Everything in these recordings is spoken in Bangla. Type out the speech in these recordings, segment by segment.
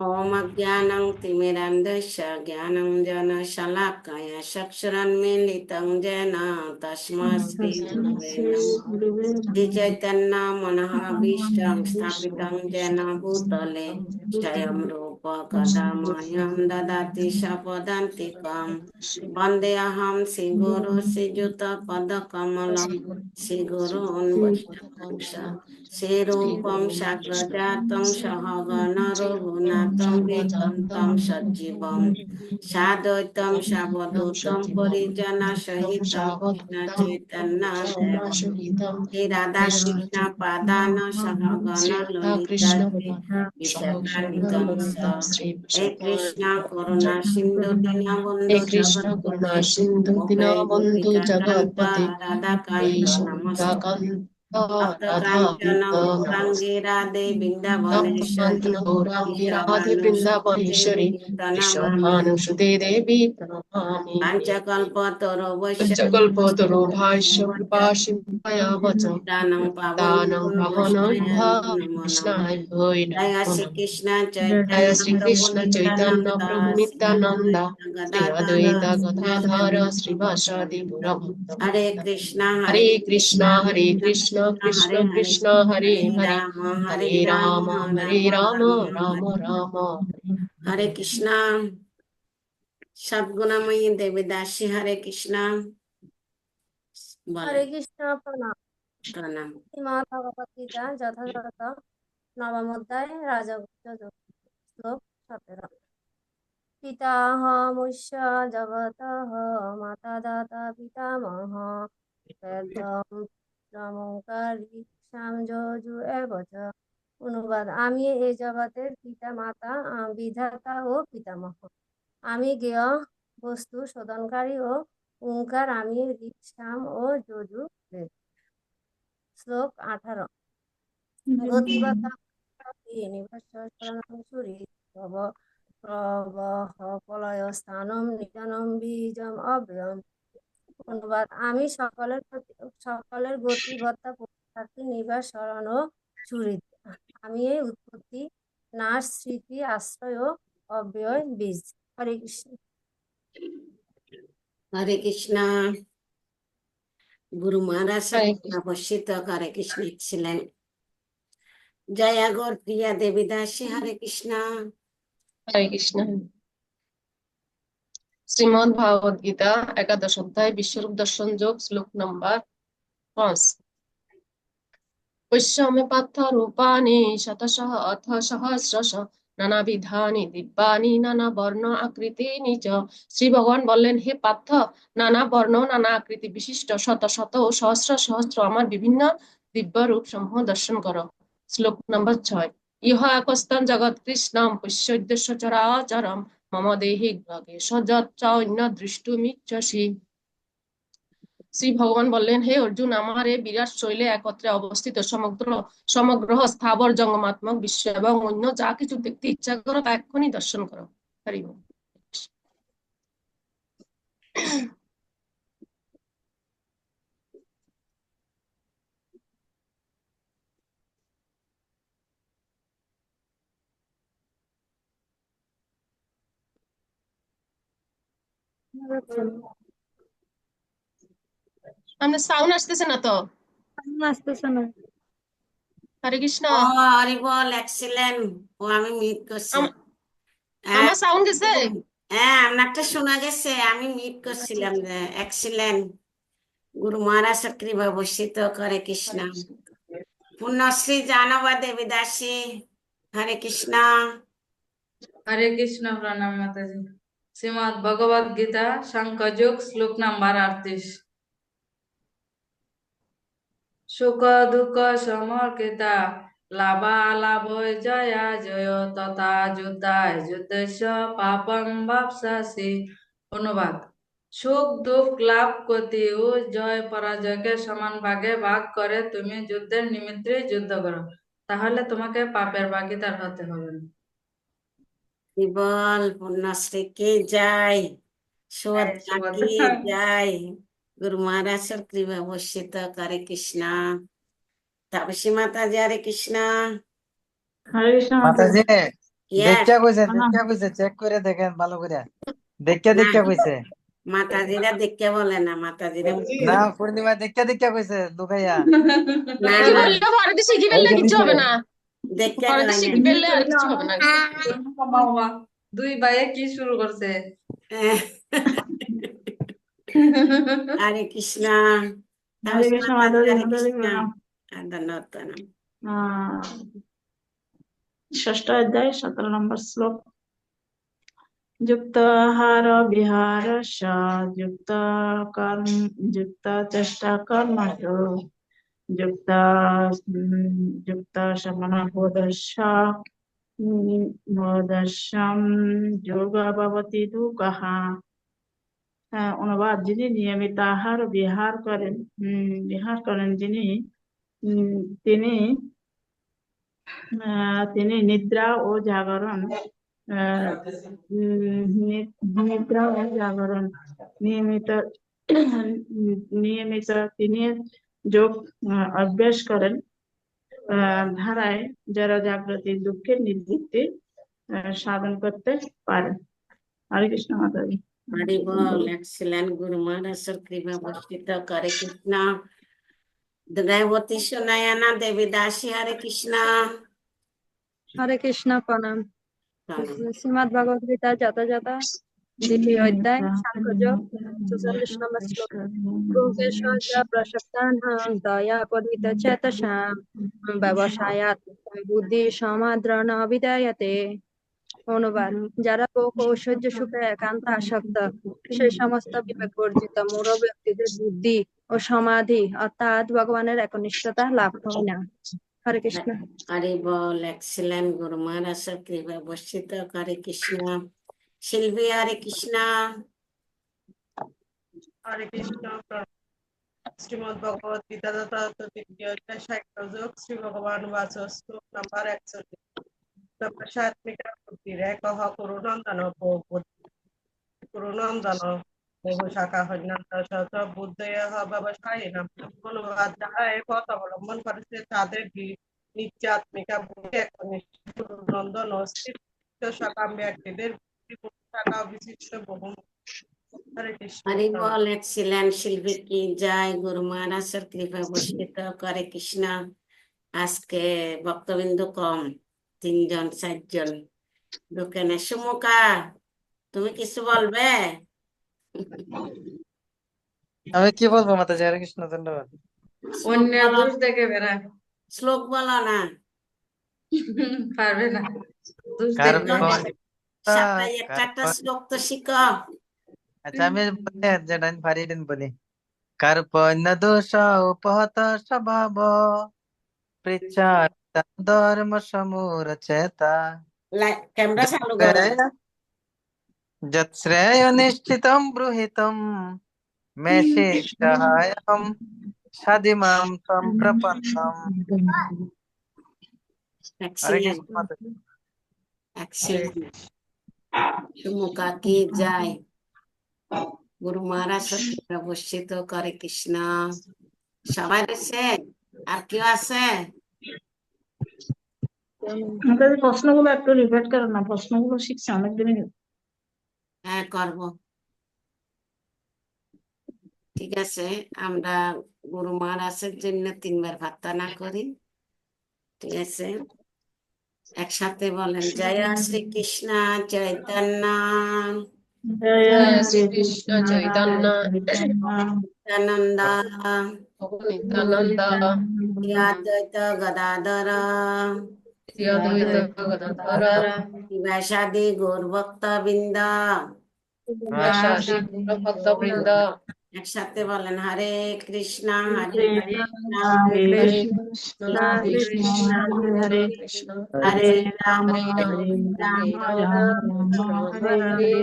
ओम अज्ञानं तिमिरान्धस्य ज्ञानाञ्जनशलाकया चक्षुरुन्मीलितं येन तस्मै श्री गुरुवे नमः। श्रीचैतन्यमनोभीष्टं स्थापितं येन भूतले स्वयं रूप कदा मह्यं ददाति स्वपदान्तिकं। वन्देऽहं श्रीगुरो श्रीयुतपदकमलं श्रीगुरून् वैष्णवांश्च श्रीरूपं साग्रजातं सहगण रघुनाथं वितं सजीवं साद्वैतं सावधूतं परिजनसहितं कृष्ण चैतन्यदेवं श्री राधा कृष्ण पादान सहगण ललिता श्री विशाखान्वितं हे कृष्ण करुणा सिंधु दीनबंधु जगत्पते गोपेश कांत राधा कांत नमस्तुते तप्त कांचन गौरांगी राधे वृंदावनेश्वरी वृषभानुसुते देवी प्रणमामि। पांचकल्पतरुभ्यश्च दानं पावनं नमो नमः। जय श्री कृष्ण चैतन्य प्रभु नित्यानंद श्री अद्वैत गदाधर श्रीवासादि गौरभक्त। हरे कृष्णा हरे कृष्णा कृष्ण कृष्ण हरे हरे हरे राम राम राम हरे कृष्णा। सद्गुणमयी देवीदासी हरे कृष्णा हरे बोले कृष्ण प्रणाम। प्रणाम। श्रीमद् भगवत गीता যথাযথ নবম অধ্যায় রাজগুচ্ছ শ্লোক 17। পিতামহস্য জগতঃ মাতা দাতা পিতামহ বেদম ব্রহ্মকারী সামযজু এবচ। অনুবাদ: আমি এই জগতের পিতা মাতা বিধাতা ও পিতামহ। আমি জ্ঞেয় বস্তু শোধনকারী ও ওঙ্কার। আমি ঋক সাম ও যজু বেদ। শ্লোক 18। গতিবতা প্রবহ স্থানম নিদানম বীজম অব্যয়ম। অনুবাদ: আমি সকলের গতিবত্তা পরিশাক্তি নিবাস শরণ ও সুহৃদ। আমি এই উৎপত্তি নাশ স্মৃতি আশ্রয় ও অব্যয় বীজ। হরে কৃষ্ণ। हरे कृष्णा। गुरु महाराज अवश्यित हरे कृष्ण एक्सीलेंट। जया गौर प्रिया देवीदासी हरे कृष्णा। হরে কৃষ্ণ। শ্রীমদ্ ভাগবত গীতা একাদশ অধ্যায় বিশ্বরূপ দর্শন যোগ শ্লোক নম্বর 5। পশ্যমে পার্থ রূপাণি শতশঃ অথ সহস্রশ নানাবিধানি দিব্যানি নানা বর্ণ আকৃতিনি চ। শ্রী ভগবান বললেন, হে পার্থ, নানা বর্ণ নানা আকৃতি বিশিষ্ট শত শত ও সহস্র সহস্র আমার বিভিন্ন দিব্য রূপ সমূহ দর্শন করো। শ্লোক নম্বর 6। ইহ একস্তান জগৎ কৃষ্ণম পশ্যদ্য সচরাচরম মম দেহি গ্লগে সযচ্চ অন্য দৃষ্টুমিচ্ছসি। শ্রী ভগবান বললেন, হে অর্জুন, আমার এই বিরাট শৈলে একত্রে অবস্থিত সমগ্র স্থাবর জঙ্গমাত্মক বিশ্ব এবং অন্য যা কিছু দেখতে ইচ্ছা করো তা এক্ষুনি দর্শন করো। হরি বল। আমাদের সাউন্ড আসতেছে না তো। আসতেছে না। হরে কৃষ্ণ। ও হরি বল एक्सीलेंट। ও আমি মিট করছি। হ্যাঁ আমার সাউন্ড গেছে। হ্যাঁ আপনারটা শোনা গেছে, আমি মিট করছিলাম। एक्सीलेंट। गुरु महाराज कृपा बर्षित करे कृष्ण। पुण्यश्री जानवा देवीदासी हरे कृष्णा। हरे कृष्ण प्रणाम माताजी। श्रीमद् भगवत गीता सांख्ययोग श्लोक नंबर 38। सुख दुख समर्पिता लाभा लाभ जया जय तथा যুদ্ধায় যুদ্ধস্য পাপং বাপসাসি। অনুবাদ: সুখ দুঃখ লাভ ক্ষতি ও জয় পরাজয়কে সমান ভাগে ভাগ করে তুমি যুদ্ধের নিমিত্তে যুদ্ধ করো, তাহলে তোমাকে পাপের ভাগীদার হতে হবে না। বল पुण्यश्री की जय, सुभद्रा की जय। गुरु महाराज कृपा बर्षित करे कृष्णा। तापसी माता जी हरे कृष्णा। हरे कृष्ण माताजी ইয়েস দেখা কইছে চেক করে দেখেন ভালো করে দেখা না কইছে মাতাজিরা দেখতে বলে না মাতাজিরা না পূর্ণিমা দেখা কইছে লুকাইয়া না কি না বললে পরে দিয়ে শিখি ফেললে কিছু হবে না দেখতে পরে কয় দিয়ে না শিখি ফেললে আর কিছু হবে না বাবা, দুই ভাইয়ে কি শুরু করছে? হরে কৃষ্ণ হরে কৃষ্ণ মাতাজি হরে মাতাজি কৃষ্ণ প্রণাম ধন্যবাদ প্রণাম। ষষ্ঠ অধ্যায় 17 নম্বর শ্লোক যুক্তাহার বিহারস্য যুক্ত কর্ম যুক্ত চেষ্টা কর্মস যুক্ত যুক্ত শমনবোধস্য বোধস্যম যোগ ভবতি দুঃখঃ। অনুবাদ যিনি নিয়মিত আহার বিহার করেন যিনি তিনি তিনি নিদ্রা ও জাগরণ নিয়মিত নিয়মিত তিনি যোগ অভ্যাস করেন ধারায় যারা জাগ্রত দুঃখের নিবৃত্তি সাধন করতে পারেন। হরে কৃষ্ণ মাতাজি। হরি বল এক্সেলেন্ট গুরু মহারাজের কৃপা বর্ষিত করে কৃষ্ণ দেবতী সুনয়না দেবী দাসী হরে কৃষ্ণ হরে কৃষ্ণ প্রণাম। প্রণাম। শ্রীমদ্ ভগবদ গীতা যথাযথ দ্বিতীয় অধ্যায় সাংখ্যযোগ 46 নম্বর শ্লোক লোকেশ্বর্য প্রসক্তানাং দয়া পরিত চেতসাম ব্যবসায়াৎ বুদ্ধি সমাদ্রণ অবিধেয়তে। অনুবাদ যারা ভোগ ও ঐশ্বর্য সুখে একান্ত আসক্ত সেই সমস্ত বিবেক বর্জিত মূঢ় ব্যক্তিদের বুদ্ধি ও সমাধি অর্থাৎ ভগবানের একনিষ্ঠতা লাভ হয় না। হরে কৃষ্ণ। হরি বল এক্সেলেন্ট গুরু মহারাজের কৃপা বর্ষিত করে কৃষ্ণ শিল্পী হরে কৃষ্ণ হরে কৃষ্ণ। শ্রীমদ ভগবত গীতা যথাযথ তৃতীয় অধ্যায় সাংখ্যযোগ শ্রী ভগবান বাচ শ্লোক নাম্বার 41 তপস্যাত্মিকা বুদ্ধির একহ কুরুনন্দন কুরুনন্দন বহু শাখা হন্যন্ত শত বুদ্ধয় ব্যবসায়িনাম। অনুবাদ যারা এই পথ অবলম্বন করেছে তাদের নিত্যাত্মিকা বুদ্ধি একনিষ্ঠ কুরুনন্দন ও স্থির শাখা ব্যক্তিদের বুদ্ধি বহু শাখা বিশিষ্ট বহু। হরে কৃষ্ণ। হরি বল এক্সেলেন্ট শিল্পী কি জয় গুরু মহারাজের কৃপা বর্ষিত করে কৃষ্ণ। আজকে ভক্তবিন্দু কম 3-4 দোকানে সুমুখা তুমি কিছু বলবে? আমি কি বলবো মাতাজি হরে কৃষ্ণ ধন্যবাদ অন্যের দোষ দেখে বেড়া শ্লোক বলো না পারবে না, দোষ কার দেখবে। সপ্তাহে একটা শ্লোক তো শিখো। আচ্ছা আমি যেটা পারি বলি কার্পণ্য দোষ উপহত স্বভাব পৃচ্ছার ধর্ম সমূর চেতা ক্যামেরা চালু করো। যৎশ্রেয় নিশ্চিতম ব্রুহিতম মে শিষ্টায়ম সাধিমাম তম প্রপন্নম। হরে কৃষ্ণ মাতাজি। এক্সেলেন্ট সুমুখা কি যায় গুরু মহারাজ বর্ষিত করে কৃষ্ণ। সবাই রয়েছে আর কেউ আছে? মাতাজি প্রশ্নগুলো একটু রিপিট করো না, প্রশ্নগুলো শিখছি অনেকদিনই। হ্যাঁ করব। ঠিক আছে আমরা গুরু মহারাজের জন্য 3 বার প্রার্থনা করি। ঠিক আছে একসাথে বলেন জয় শ্রীকৃষ্ণ চৈতন্য জয় জয় শ্রী শ্রীকৃষ্ণ চৈতন্য নিত্যানন্দ নিত্যানন্দ শ্রী অদ্বৈত গদাধর শ্রী অদ্বৈত গদাধর শিবাসাদি গৌরভক্ত বৃন্দ। বাসাদি ভক্তবৃন্দ। একসাথে বলেন হরে কৃষ্ণ হরে হরে কৃষ্ণ হরে কৃষ্ণ কৃষ্ণ হরে কৃষ্ণ হরে হরে রাম হরে রাম হরে রাম হরে রাম রাম রাম রাম হরে হরে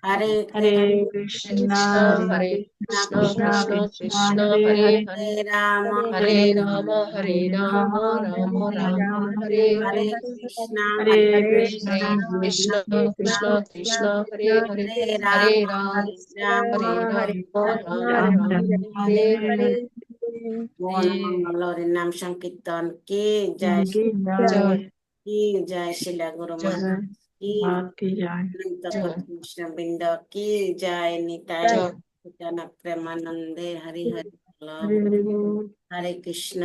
হরে হরে হরে কৃষ্ণ কৃষ্ণ হরে কৃষ্ণ কৃষ্ণ কৃষ্ণ কৃষ্ণ কৃষ্ণ কৃষ্ণ হরে হরে হরে হরে রাম হরে রাম হরে রাম রাম রাম হরে হরে হরে কৃষ্ণ হরে হরে কৃষ্ণ হরে কৃষ্ণ কৃষ্ণ কৃষ্ণ হরে হরে হরে হরে রাম রাম রাম হরে রাম রাম রাম রাম রাম হরে হরে মন মঙ্গল হরির নাম সংকীর্তন কি জয় কি জয়। কি জয় শিলা গুরু জয় মহারাজ কি बात की जाए অনন্ত জয় কোটি কৃষ্ণ বৃন্দ কি জয় নিতাই জয় জন প্রেমানন্দে হরি হরি বল। हरे हरे बोल হরে কৃষ্ণ